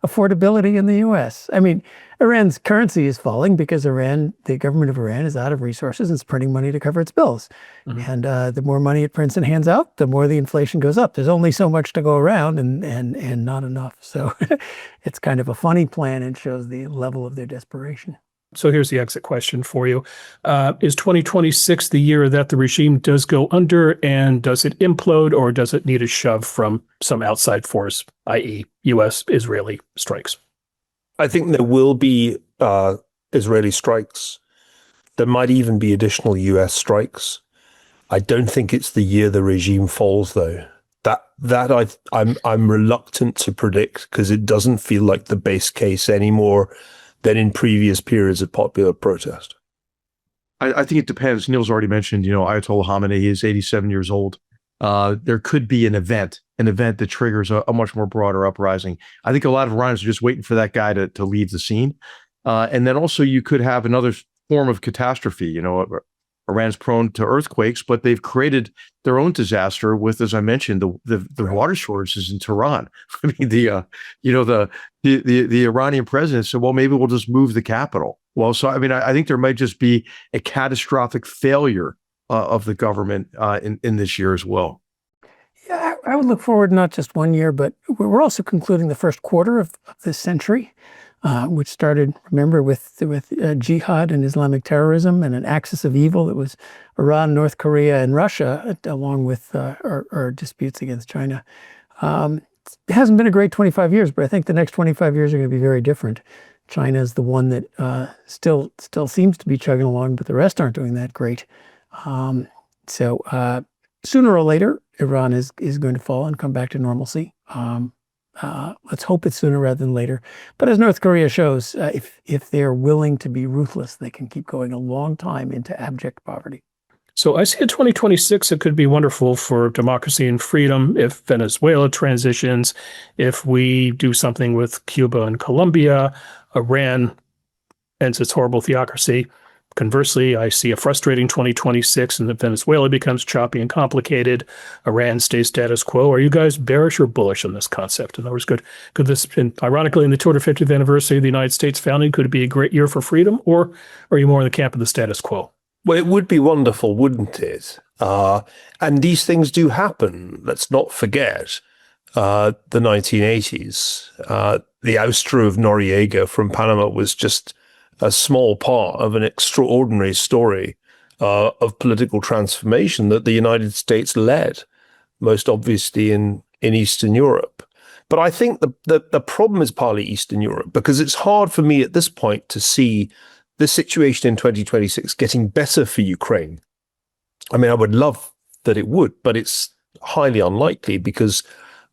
affordability in the U.S. I mean, Iran's currency is falling because the government of Iran is out of resources and it's printing money to cover its bills. Mm-hmm. And the more money it prints and hands out, the more the inflation goes up. There's only so much to go around and not enough. So it's kind of a funny plan and shows the level of their desperation. So here's the exit question for you. Is 2026 the year that the regime does go under, and does it implode, or does it need a shove from some outside force, i.e. U.S.-Israeli strikes? I think there will be Israeli strikes. There might even be additional U.S. strikes. I don't think it's the year the regime falls, though. I'm reluctant to predict because it doesn't feel like the base case anymore than in previous periods of popular protest. I think it depends. Neil's already mentioned, Ayatollah Khamenei is 87 years old. There could be an event that triggers a much more broader uprising. I think a lot of Iranians are just waiting for that guy to leave the scene. And then also you could have another form of catastrophe. Iran's prone to earthquakes, but they've created their own disaster with, as I mentioned, the water shortages in Tehran. I mean, the Iranian president said, well, maybe we'll just move the capital. Well, so I mean, I think there might just be a catastrophic failure of the government in this year as well. Yeah, I would look forward not just 1 year, but we're also concluding the first quarter of this century. Which started, remember, with jihad and Islamic terrorism and an axis of evil that was Iran, North Korea, and Russia, along with our disputes against China. It hasn't been a great 25 years, but I think the next 25 years are going to be very different. China is the one that still seems to be chugging along, but the rest aren't doing that great. So sooner or later, Iran is going to fall and come back to normalcy. Let's hope it's sooner rather than later. But as North Korea shows, if they're willing to be ruthless, they can keep going a long time into abject poverty. So I see in 2026, it could be wonderful for democracy and freedom if Venezuela transitions, if we do something with Cuba and Colombia, Iran ends its horrible theocracy. Conversely, I see a frustrating 2026 and that Venezuela becomes choppy and complicated. Iran stays status quo. Are you guys bearish or bullish on this concept? In other words, could this, ironically, in the 250th anniversary of the United States founding, could it be a great year for freedom, or are you more in the camp of the status quo? Well, it would be wonderful, wouldn't it? And these things do happen. Let's not forget the 1980s. The ouster of Noriega from Panama was just a small part of an extraordinary story of political transformation that the United States led, most obviously in Eastern Europe. But I think the problem is partly Eastern Europe, because it's hard for me at this point to see the situation in 2026 getting better for Ukraine. I mean, I would love that it would, but it's highly unlikely because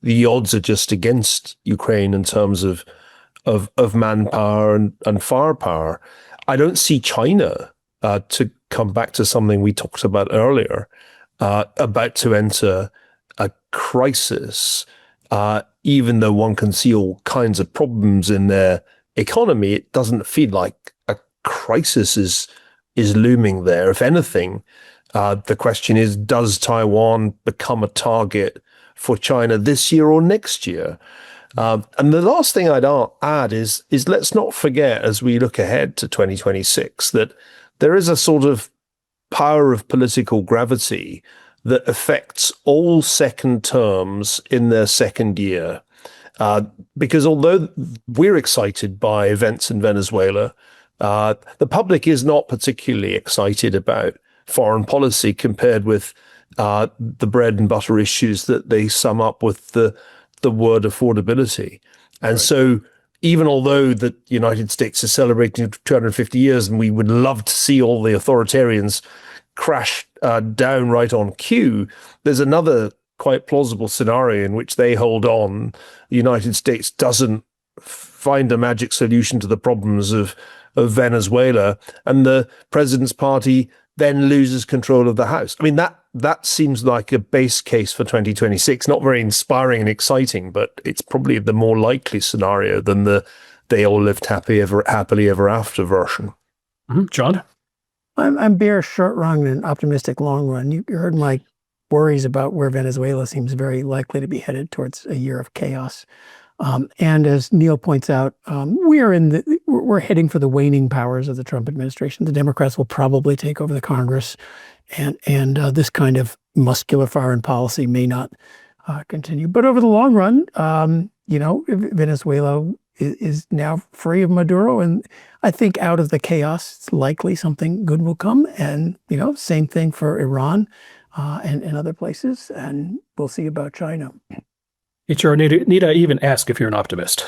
the odds are just against Ukraine in terms of manpower and firepower. I don't see China, to come back to something we talked about earlier, about to enter a crisis. Even though one can see all kinds of problems in their economy, it doesn't feel like a crisis is looming there. If anything, the question is, does Taiwan become a target for China this year or next year? And the last thing I'd add is let's not forget, as we look ahead to 2026, that there is a sort of power of political gravity that affects all second terms in their second year. Because although we're excited by events in Venezuela, the public is not particularly excited about foreign policy compared with the bread and butter issues that they sum up with the word affordability. And so even although the United States is celebrating 250 years and we would love to see all the authoritarians crash down right on cue, there's another quite plausible scenario in which they hold on. The United States doesn't find a magic solution to the problems of Venezuela, and the president's party then loses control of the House. I mean, that seems like a base case for 2026. Not very inspiring and exciting, but it's probably the more likely scenario than the they all lived happily ever after version. John? I'm bearish short run and optimistic long run. You heard my worries about where Venezuela seems very likely to be headed towards a year of chaos. And as Neil points out, we're heading for the waning powers of the Trump administration. The Democrats will probably take over the Congress, and this kind of muscular foreign policy may not continue. But over the long run, Venezuela is now free of Maduro, and I think out of the chaos, it's likely something good will come. And same thing for Iran and other places, and we'll see about China. HR, need I even ask if you're an optimist?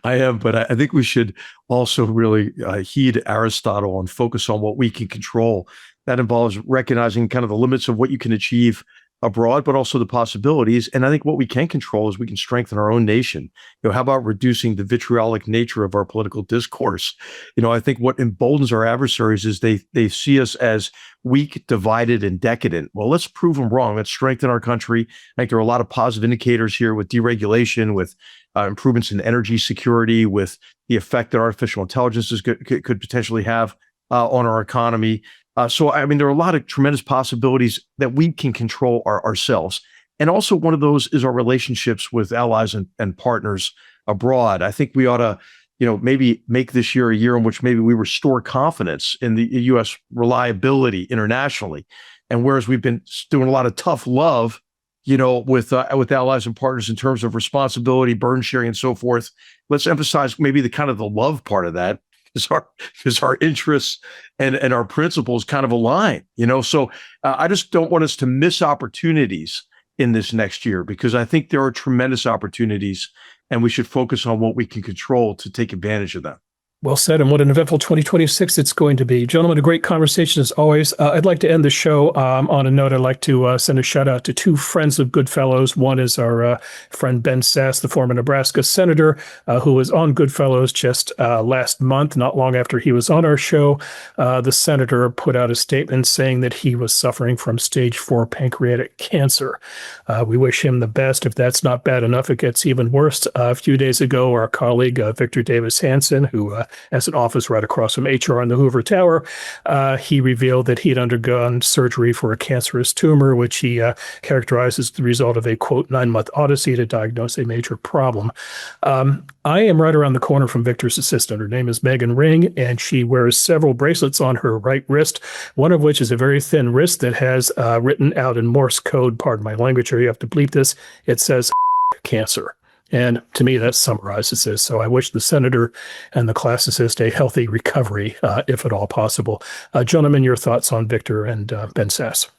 I am, but I think we should also really heed Aristotle and focus on what we can control. That involves recognizing kind of the limits of what you can achieve abroad, but also the possibilities. And I think what we can control is we can strengthen our own nation. How about reducing the vitriolic nature of our political discourse? I think what emboldens our adversaries is they see us as weak, divided, and decadent. Well, let's prove them wrong. Let's strengthen our country. I think there are a lot of positive indicators here with deregulation, with improvements in energy security, with the effect that artificial intelligence could potentially have on our economy. So, I mean, there are a lot of tremendous possibilities that we can control ourselves. And also one of those is our relationships with allies and partners abroad. I think we ought to, maybe make this year a year in which maybe we restore confidence in the U.S. reliability internationally. And whereas we've been doing a lot of tough love, with allies and partners in terms of responsibility, burden sharing, and so forth, let's emphasize maybe the kind of the love part of that. Because our interests and our principles kind of align, So I just don't want us to miss opportunities in this next year, because I think there are tremendous opportunities, and we should focus on what we can control to take advantage of them. Well said, and what an eventful 2026 it's going to be. Gentlemen, a great conversation as always. I'd like to end the show on a note. I'd like to send a shout out to two friends of GoodFellows. One is our friend Ben Sasse, the former Nebraska senator, who was on GoodFellows just last month, not long after he was on our show. The senator put out a statement saying that he was suffering from stage 4 pancreatic cancer. We wish him the best. If that's not bad enough, it gets even worse. A few days ago, our colleague, Victor Davis Hanson, who has an office right across from HR on the Hoover Tower, he revealed that he'd undergone surgery for a cancerous tumor, which he characterized as the result of a, quote, 9-month odyssey to diagnose a major problem. I am right around the corner from Victor's assistant. Her name is Megan Ring, and she wears several bracelets on her right wrist, one of which is a very thin wrist that has written out in Morse code, pardon my language here, you have to bleep this, it says cancer. And to me, that summarizes this. So I wish the senator and the classicist a healthy recovery, if at all possible. Gentlemen, your thoughts on Victor and Ben Sasse?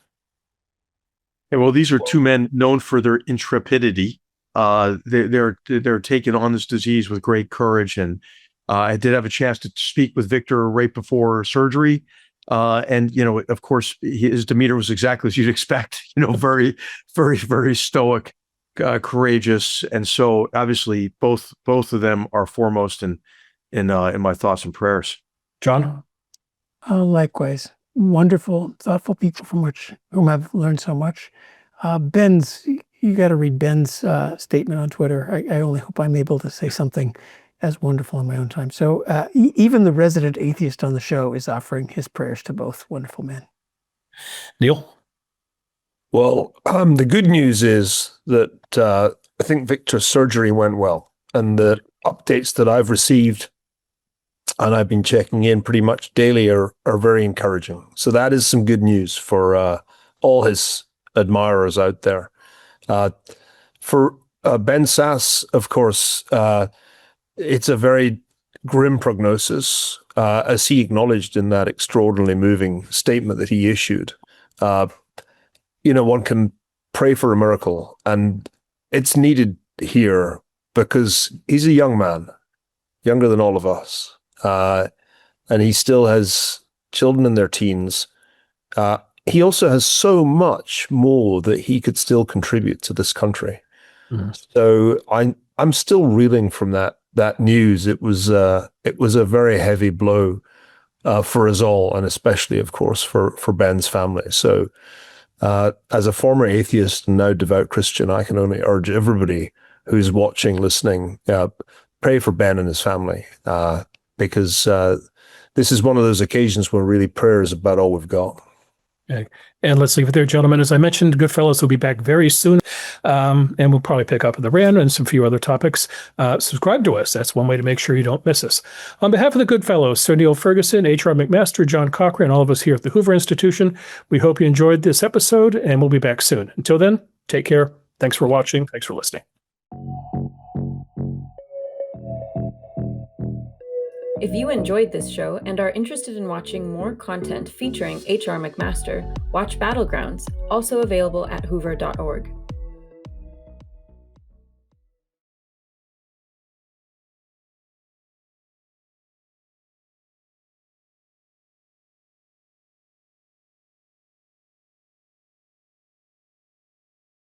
Yeah, well, these are two men known for their intrepidity. They're taking on this disease with great courage. And I did have a chance to speak with Victor right before surgery. And, of course, his demeanor was exactly as you'd expect, very, very, very stoic. Courageous, and so obviously both of them are foremost in my thoughts and prayers. John? Likewise, wonderful, thoughtful people from whom I've learned so much. You got to read Ben's statement on Twitter. I only hope I'm able to say something as wonderful in my own time. So even the resident atheist on the show is offering his prayers to both wonderful men. Neil? Well, the good news is that I think Victor's surgery went well, and the updates that I've received, and I've been checking in pretty much daily, are very encouraging. So that is some good news for all his admirers out there. For Ben Sasse, of course, it's a very grim prognosis, as he acknowledged in that extraordinarily moving statement that he issued. One can pray for a miracle, and it's needed here because he's a young man, younger than all of us, and he still has children in their teens. He also has so much more that he could still contribute to this country. Mm-hmm. So I'm still reeling from that that news, it was a very heavy blow for us all, and especially, of course, for Ben's family. So, as a former atheist and now devout Christian, I can only urge everybody who's watching, listening, pray for Ben and his family, because this is one of those occasions where really prayer is about all we've got. Okay. And let's leave it there, gentlemen. As I mentioned, GoodFellows will be back very soon, and we'll probably pick up on the RAND and some few other topics. Subscribe to us. That's one way to make sure you don't miss us. On behalf of the GoodFellows, Sir Neil Ferguson, H.R. McMaster, John Cochran, and all of us here at the Hoover Institution, we hope you enjoyed this episode, and we'll be back soon. Until then, take care. Thanks for watching. Thanks for listening. If you enjoyed this show and are interested in watching more content featuring H.R. McMaster, watch Battlegrounds, also available at hoover.org.